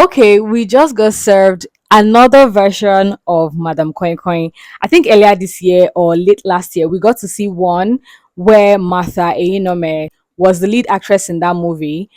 Okay, we just got served another version of Madam Coin Coin. I think earlier this year or late last year, we got to see one where Martha Einome was the lead actress in that movie.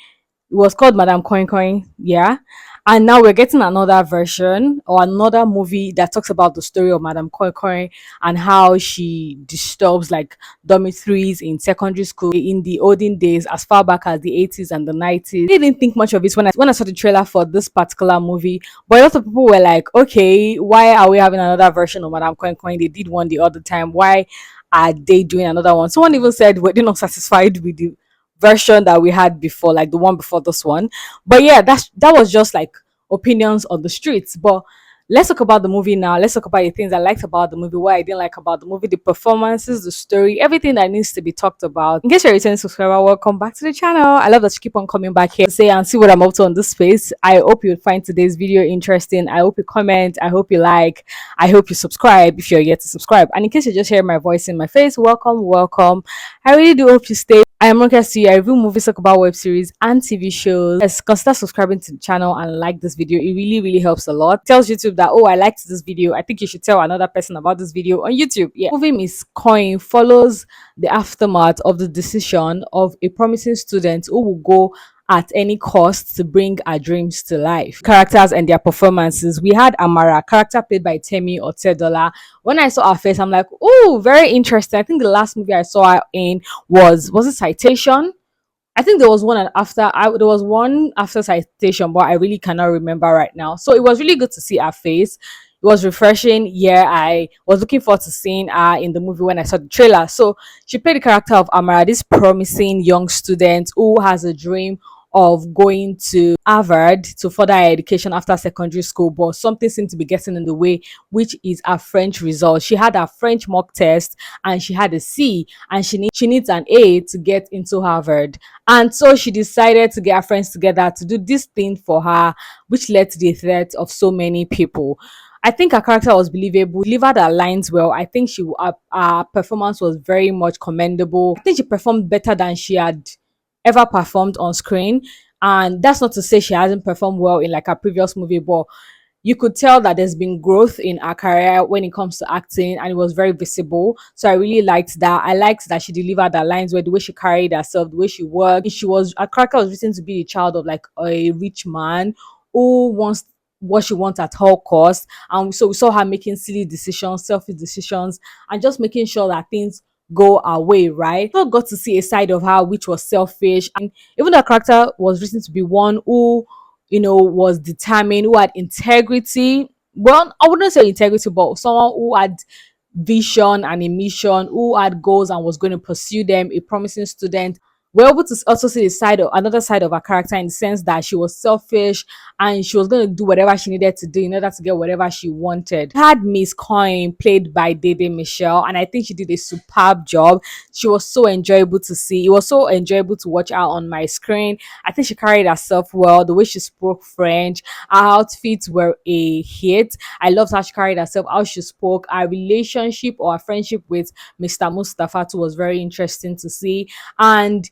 It was called Madame Coin Coin, yeah. And now we're getting another version or another movie that talks about the story of Madame Coin Coin and how she disturbs like dormitories in secondary school in the olden days, as far back as the 80s and the 90s. I didn't think much of it when I saw the trailer for this particular movie, but a lot of people were like, okay, why are we having another version of Madame Coin Coin? They did one the other time. Why are they doing another one? Someone even said, were they not satisfied with the version that we had before, like the one before this one? But yeah, that was just like opinions on the streets. But let's talk about the movie now. Let's talk about the things I liked about the movie, what I didn't like about the movie, the performances, the story, everything that needs to be talked about. In case you're a returning subscriber, welcome back to the channel. I love that you keep on coming back here to say and see what I'm up to on this space. I hope you find today's video interesting. I hope you comment, I hope you like, I hope you subscribe if you're yet to subscribe. And in case you're just hearing my voice in my face, welcome. I really do hope you stay. I am Ronke. I review movies, talk about web series and TV shows. Yes, consider subscribing to the channel and like this video. It really helps a lot. It tells YouTube that, oh, I liked this video. I think you should tell another person about this video on YouTube. Yeah. Movie Miss Coin follows the aftermath of the decision of a promising student who will go at any cost to bring our dreams to life. Characters and their performances. We had Amara, character played by Temi Otedola. When I saw her face, I'm like, oh, very interesting. I think the last movie I saw her in was it Citation? I think there was there was one after Citation, but I really cannot remember right now. So it was really good to see her face. It was refreshing. Yeah, I was looking forward to seeing her in the movie when I saw the trailer. So she played the character of Amara, this promising young student who has a dream of going to Harvard to further her education after secondary school, but something seemed to be getting in the way, which is her French results. She had a French mock test and she had a C, and she needs an A to get into Harvard. And so she decided to get her friends together to do this thing for her, which led to the threat of so many people. I think her character was believable, delivered her lines well. I think her performance was very much commendable. I think she performed better than she had ever performed on screen. And that's not to say she hasn't performed well in like her previous movie, but you could tell that there's been growth in her career when it comes to acting, and it was very visible. So I really liked that. I liked that she delivered her lines well, the way she carried herself, the way she worked. Her character was written to be the child of like a rich man who wants what she wants at all costs. And so we saw her making silly decisions, selfish decisions, and just making sure that things go our way, right? So got to see a side of her which was selfish. And even the character was written to be one who, was determined, who had integrity. Well, I wouldn't say integrity, but someone who had vision and a mission, who had goals and was going to pursue them, a promising student. We're able to also see the side of another side of her character, in the sense that she was selfish and she was going to do whatever she needed to do in order to get whatever she wanted. Had Miss Coin, played by Dede Michelle, and I think she did a superb job. She was so enjoyable to see. It was so enjoyable to watch her on my screen. I think she carried herself well. The way she spoke French, her outfits were a hit. I loved how she carried herself, how she spoke. Our relationship or our friendship with Mr. Mustafa too was very interesting to see. And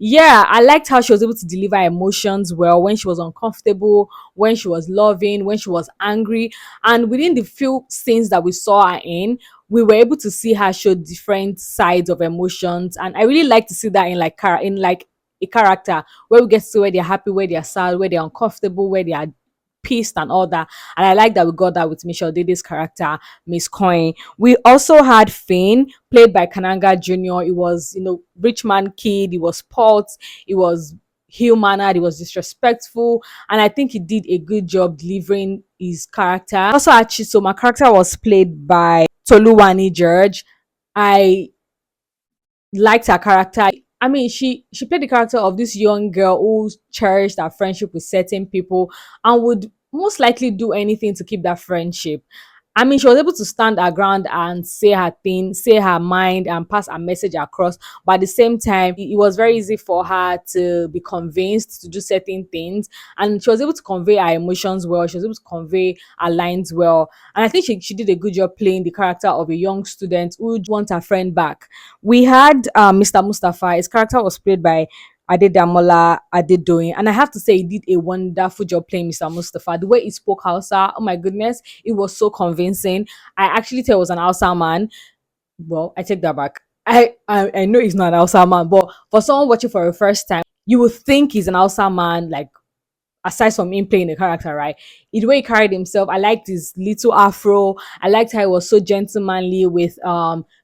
yeah, I liked how she was able to deliver emotions well, when she was uncomfortable, when she was loving, when she was angry. And within the few scenes that we saw her in, we were able to see her show different sides of emotions. And I really like to see that in like a character, where we get to see where they're happy, where they're sad, where they're uncomfortable, where they are pissed and all that. And I like that we got that with Michelle Dede's character, Miss Coin. We also had Finn, played by Kanaga Jr. It was, rich man kid. He was spoiled. He was ill-mannered. He was disrespectful. And I think he did a good job delivering his character. Also, actually, so my character was played by Tolu George. I liked her character. I mean, she played the character of this young girl who cherished her friendship with certain people and would most likely do anything to keep that friendship. I mean, she was able to stand her ground and say her thing, say her mind, and pass her message across. But at the same time, it was very easy for her to be convinced to do certain things. And she was able to convey her emotions well. She was able to convey her lines well. And I think she did a good job playing the character of a young student who would want her friend back. We had Mr. Mustafa. His character was played by Adedamola, Adedoyin. And I have to say, he did a wonderful job playing Mr. Mustafa. The way he spoke Hausa, oh my goodness, it was so convincing. I actually thought it was an Hausa man. Well, I take that back. I know he's not an Hausa man, but for someone watching for the first time, you would think he's an Hausa man, like aside from him playing the character, right? The way he carried himself, I liked his little afro. I liked how he was so gentlemanly with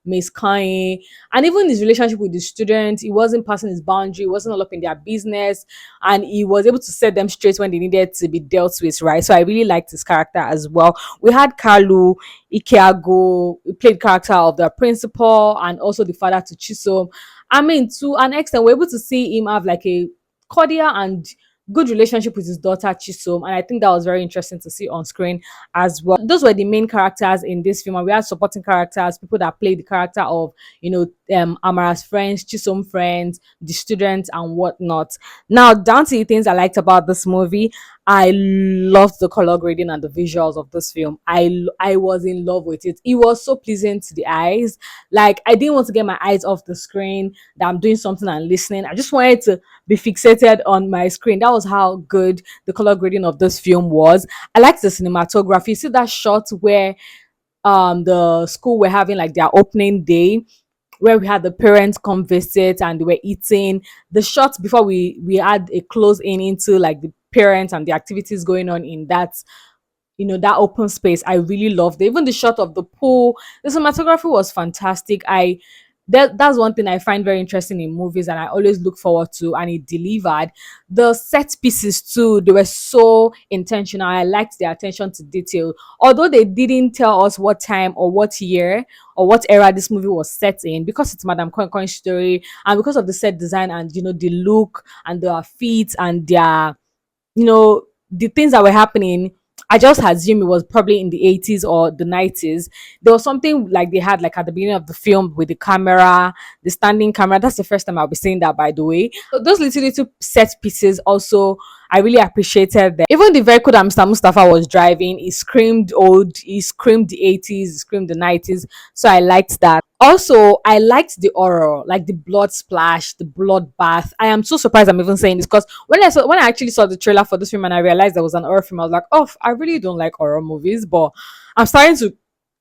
Miss Kanyin, and even his relationship with the students. He wasn't passing his boundary. He wasn't all up in their business, and he was able to set them straight when they needed to be dealt with, right? So I really liked his character as well. We had Kalu, Ikeagwu, who played character of the principal and also the father to Chisom. I mean, to an extent, we're able to see him have like a cordial and good relationship with his daughter Chisom, and I think that was very interesting to see on screen as well. Those were the main characters in this film, and we had supporting characters, people that played the character of Amara's friends, Chisom friends, the students, and whatnot. Now, down to the things I liked about this movie, I loved the color grading and the visuals of this film. I was in love with it. It was so pleasing to the eyes. Like I didn't want to get my eyes off the screen that I'm doing something and listening. I just wanted to be fixated on my screen. That was how good the color grading of this film was. I liked the cinematography. You see that shot where the school were having like their opening day, where we had the parents come visit and they were eating. The shots before we had a close in into like the parents and the activities going on in that, that open space. I really loved it. Even the shot of the pool, the cinematography was fantastic. That's one thing I find very interesting in movies and I always look forward to, and it delivered. The set pieces too, they were so intentional. I liked their attention to detail. Although they didn't tell us what time or what year or what era this movie was set in, because it's Madame Coin's story, and because of the set design and the look and their feet and their the things that were happening, I just assume it was probably in the 80s or the 90s. There was something like they had like at the beginning of the film with the camera, the standing camera. That's the first time I'll be saying that, by the way. So those little set pieces also, I really appreciated them. Even the vehicle that Mr. Mustafa was driving, he screamed old, he screamed the 80s, he screamed the 90s. So I liked that. Also, I liked the horror, like the blood splash, the blood bath. I am so surprised I'm even saying this because when I actually saw the trailer for this film and I realized there was an horror film, I was like, oh, I really don't like horror movies, but I'm starting to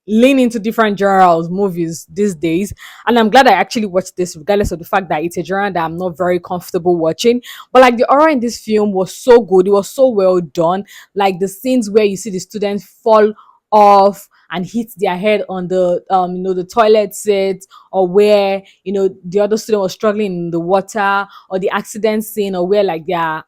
lean into different genres movies these days, and I'm glad I actually watched this, regardless of the fact that it's a genre that I'm not very comfortable watching. But like the horror in this film was so good, it was so well done. Like the scenes where you see the students fall off and hit their head on the the toilet seat, or where the other student was struggling in the water, or the accident scene, or where like they're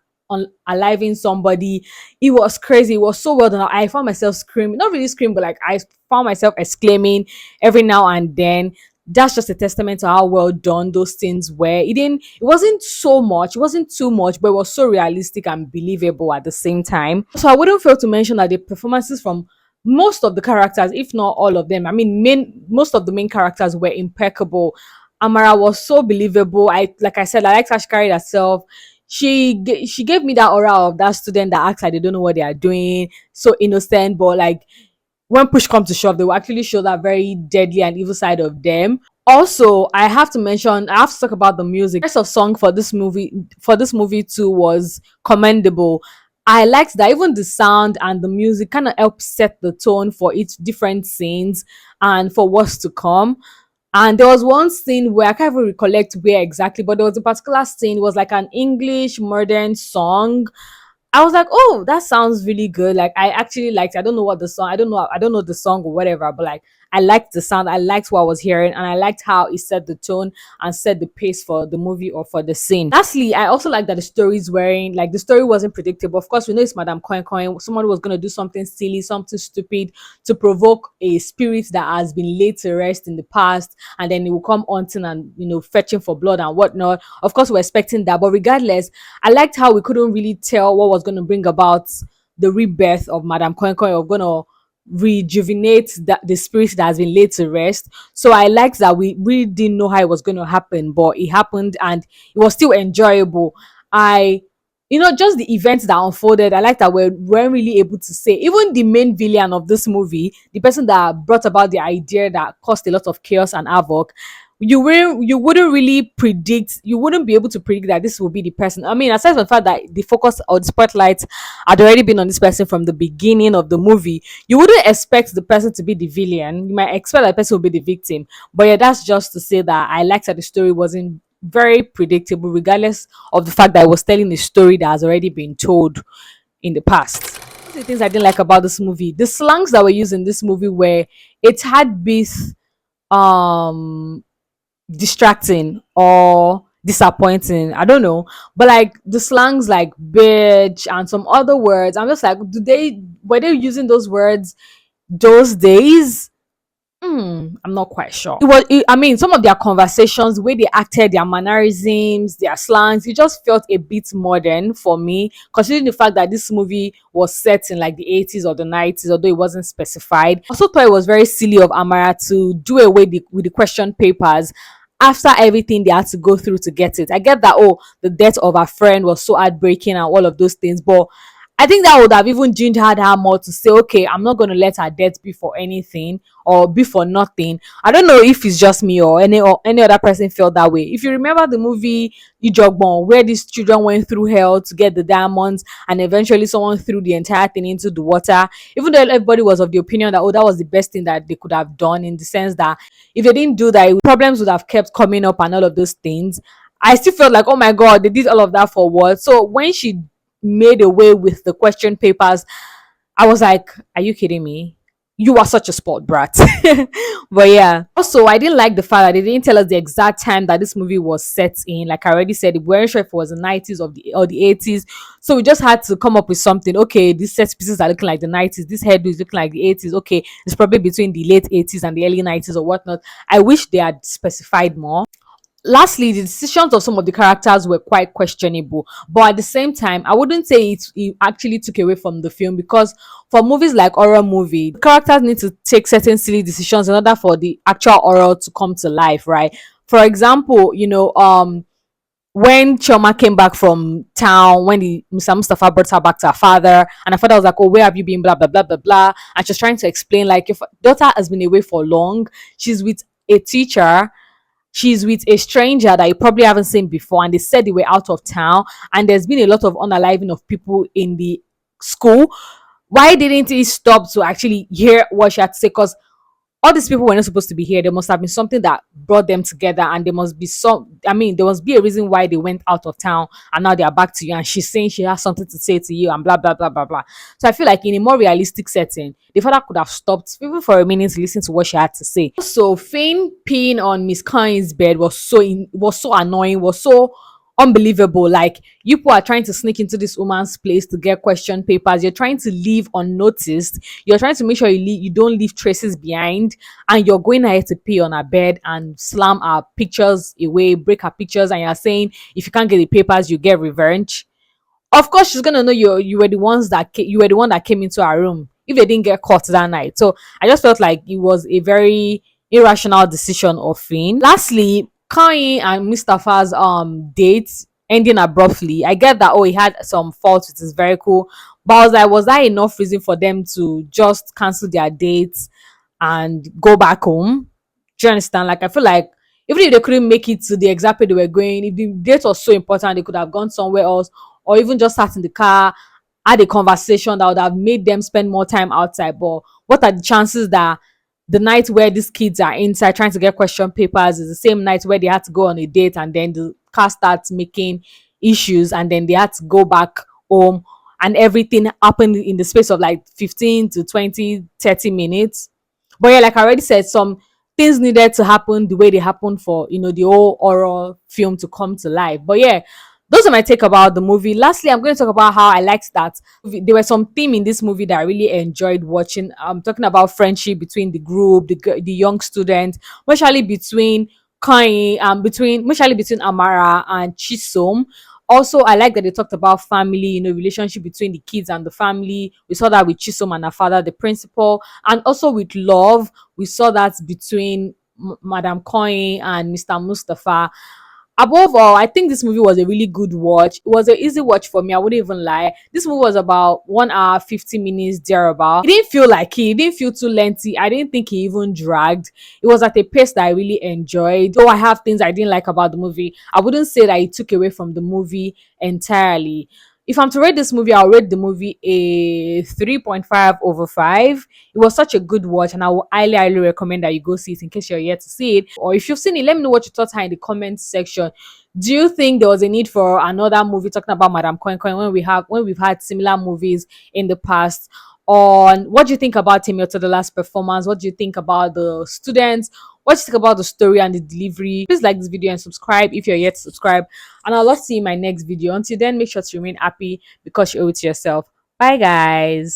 aliving somebody. It was crazy. It was so well done. I found myself screaming, not really screaming, but like I found myself exclaiming every now and then. That's just a testament to how well done those things were. It wasn't so much, it wasn't too much, but it was so realistic and believable at the same time. So I wouldn't fail to mention that the performances from most of the characters, if not all of them, I mean, most of the main characters were impeccable. Amara was so believable. Like I said, I liked how she carried herself. She gave me that aura of that student that acts like they don't know what they are doing, so innocent, but like when push comes to shove, they will actually show that very deadly and evil side of them. Also, I have to talk about the music. The choice of song for this movie too was commendable. I liked that even the sound and the music kind of helped set the tone for each different scenes and for what's to come. And there was one scene where I can't even recollect where exactly, but there was a particular scene. It was like an English modern song. I was like, oh, that sounds really good. Like I actually liked it. I don't know what the song, I don't know the song or whatever, but like I liked the sound, I liked what I was hearing, and I liked how it set the tone and set the pace for the movie or for the scene. Lastly, I also like that the story wasn't predictable. Of course, we know it's Madame Coin. Someone was gonna do something silly, something stupid to provoke a spirit that has been laid to rest in the past, and then it will come hunting and fetching for blood and whatnot. Of course, we're expecting that, but regardless, I liked how we couldn't really tell what was going to bring about the rebirth of Madame Coin or going to rejuvenate the spirit that has been laid to rest. So I liked that we really didn't know how it was going to happen, but it happened and it was still enjoyable. I just the events that unfolded, I like that we weren't really able to say. Even the main villain of this movie, the person that brought about the idea that caused a lot of chaos and havoc, you wouldn't really predict, you wouldn't be able to predict that this will be the person. I mean, aside from the fact that the focus or the spotlight had already been on this person from the beginning of the movie, you wouldn't expect the person to be the villain. You might expect that the person will be the victim. But yeah, that's just to say that I liked that the story wasn't very predictable, regardless of the fact that I was telling a story that has already been told in the past. One of the things I didn't like about this movie, the slangs that were used in this movie were, it had this um distracting or disappointing. I don't know. But like the slangs like bitch and some other words, I'm just like, were they using those words those days? I'm not quite sure. I mean, some of their conversations, the way they acted, their mannerisms, their slangs, it just felt a bit modern for me, considering the fact that this movie was set in like the 80s or the 90s, although it wasn't specified. I also thought it was very silly of Amara to do away with the question papers after everything they had to go through to get it. I get that, oh, the death of her friend was so heartbreaking and all of those things, but I think that would have even gingered her more to say, okay, I'm not going to let her death be for anything or be for nothing. I don't know if it's just me or any other person felt that way. If you remember the movie Ijogbon, where these children went through hell to get the diamonds and eventually someone threw the entire thing into the water, even though everybody was of the opinion that, oh, that was the best thing that they could have done, in the sense that if they didn't do that, problems would have kept coming up and all of those things. I still felt like, oh my God, they did all of that for what? So when she made away with the question papers, I was like, are you kidding me? You are such a sport brat. But yeah. Also, I didn't like the fact that they didn't tell us the exact time that this movie was set in. Like I already said, we weren't sure if it was the 90s or the 80s. So we just had to come up with something. Okay, these set pieces are looking like the 90s. This head is looking like the 80s. Okay, it's probably between the late 80s and the early 90s or whatnot. I wish they had specified more. Lastly, the decisions of some of the characters were quite questionable, but at the same time, I wouldn't say it actually took away from the film, because for movies like horror movie, characters need to take certain silly decisions in order for the actual horror to come to life, right? For example, when Chioma came back from town, when the Mr. Mustafa brought her back to her father, and her father was like, "Oh, where have you been?" Blah blah blah blah blah, and she's trying to explain, like, if daughter has been away for long, she's with a teacher, she's with a stranger that you probably haven't seen before, and they said they were out of town, and there's been a lot of unaliving of people in the school. Why didn't he stop to actually hear what she had to say? Because all these people were not supposed to be here. There must have been something that brought them together, and there must be there must be a reason why they went out of town and now they are back to you, and she's saying she has something to say to you and blah blah blah blah blah. So I feel like in a more realistic setting, the father could have stopped even for a minute to listen to what she had to say. Also, Fane peeing on Miss Kain's bed was so annoying, was so unbelievable. Like, you people are trying to sneak into this woman's place to get question papers, you're trying to leave unnoticed, you're trying to make sure you don't leave traces behind, and you're going ahead to pee on her bed and slam her pictures away, break her pictures, and you're saying if you can't get the papers you get revenge. Of course she's gonna know you were the ones that you were the one that came into her room if they didn't get caught that night. So I just felt like it was a very irrational decision of Finn. Lastly, Kanyin and Mustafa's date ending abruptly. I get that, oh, he had some faults, which is very cool, but I was like, was that enough reason for them to just cancel their dates and go back home? Do you understand? Like, I feel like even if they couldn't make it to the exact place they were going, if the date was so important, they could have gone somewhere else, or even just sat in the car, had a conversation that would have made them spend more time outside. But what are the chances that the night where these kids are inside trying to get question papers is the same night where they had to go on a date, and then the car starts making issues, and then they had to go back home, and everything happened in the space of like 15 to 20, 30 minutes. But yeah, like I already said, some things needed to happen the way they happened for, the whole horror film to come to life. But yeah, those are my take about the movie. Lastly, I'm going to talk about how I liked that there were some theme in this movie that I really enjoyed watching. I'm talking about friendship between the group, the young students, especially between Kanyin, especially between Amara and Chisom. Also, I like that they talked about family, relationship between the kids and the family. We saw that with Chisom and her father, the principal, and also with love. We saw that between Madam Coin and Mr. Mustafa. Above all, I think this movie was a really good watch. It was an easy watch for me. I wouldn't even lie. This movie was about 1 hour, 50 minutes thereabout. It didn't feel like it didn't feel too lengthy. I didn't think it even dragged. It was at a pace that I really enjoyed. Though I have things I didn't like about the movie, I wouldn't say that it took away from the movie entirely. If I'm to rate this movie, I'll rate the movie a 3.5 over 5. It was such a good watch, and I will highly, highly recommend that you go see it in case you're yet to see it. Or if you've seen it, let me know what your thoughts are in the comments section. Do you think there was a need for another movie talking about Madam Coin Coin when we've had similar movies in the past? On what do you think about Temi Otedola's performance? What do you think about the students? What do you think about the story and the delivery? Please like this video and subscribe if you're yet to subscribe. And I'll love to see you in my next video. Until then, make sure to remain happy because you owe it to yourself. Bye, guys.